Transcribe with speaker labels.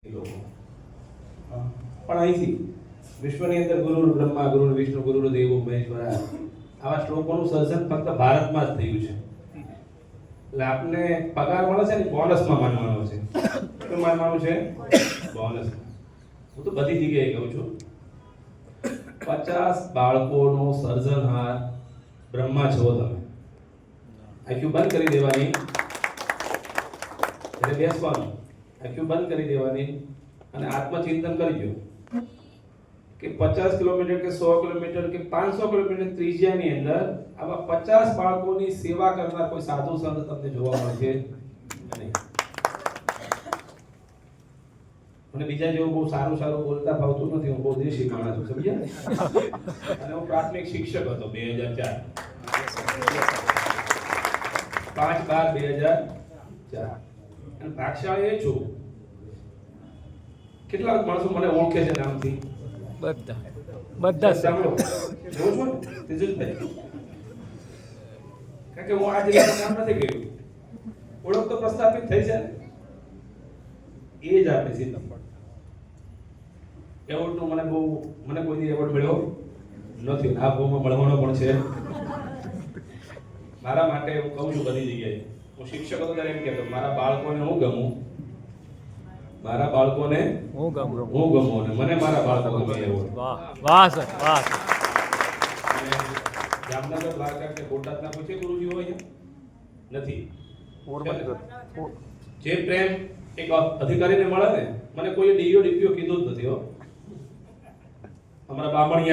Speaker 1: પણ અહીંથી વિશ્વની અંદર ગુરુ બ્રહ્મા ગુરુ વિષ્ણુ ગુરુ દેવો મહેશ્વરા આવા શ્લોકોનું સર્જન ફક્ત ભારતમાં જ થયું છે. એટલે આપને પગાર મળે છે ને બોનસમાં માનવાનો છે. શું માનવાનું છે? બોનસ. હું તો બધી જગ્યાએ કહું છું 50 બાળકોનો સર્જનહાર બ્રહ્મા છો તમે. આંખો બંધ કરી દેવાની, એટલે બેસવાનું, આંખો બંધ કરી દેવાની અને આત્મચિંતન કરજો કે 50 કિલોમીટર કે 100 કિલોમીટર કે 500 કિલોમીટર ત્રિજ્યાની અંદર આવા 50 બાળકોની સેવા કરનાર કોઈ સાધુ સંત તમને જોવા મળશે નહીં. મને બીજા જેવું બહુ સારું બોલતા ફાવતું નથી. હું બહુ દેશી માણસ છું, સમજ્યા? અને હું પ્રાથમિક શિક્ષક હતો 2004 5/12/2004 અને ભાગશાળી એ છું. કેટલા માણસો મને ઓળખે છે નામથી? બધા સાંભળો જો છો તેજસભાઈ, કારણ કે હું આ જિલ્લાનું કામ નથી કર્યું. ઓળખ તો પ્રસ્થાપિત થઈ છે ને, એ જ આપે છે. એવોર્ડ નું મને કોઈ દી એવોર્ડ મળ્યો નથી. આ ભાવમાં મળવાનો પણ છે મારા માટે. હું કહું છું બધી જગ્યાએ, હું શિક્ષક હતો ત્યારે એમ કહેતો મારા બાળકોને હું ગમું, મારા બાળકોને હું ગમું અને મને મારા બાળકો ગમે. એવોર્ડ.
Speaker 2: વાહ સર, વાહ.
Speaker 1: જામનગર, દ્વારકા કે બોટાદના કોઈ છે ગુરુજી હોય નથી? જે પ્રેમ એક અધિકારીને મળે ને, મને કોઈ ડીઓ ડીપીઓ કીધું જ નથી હો. અમારા બામણિયા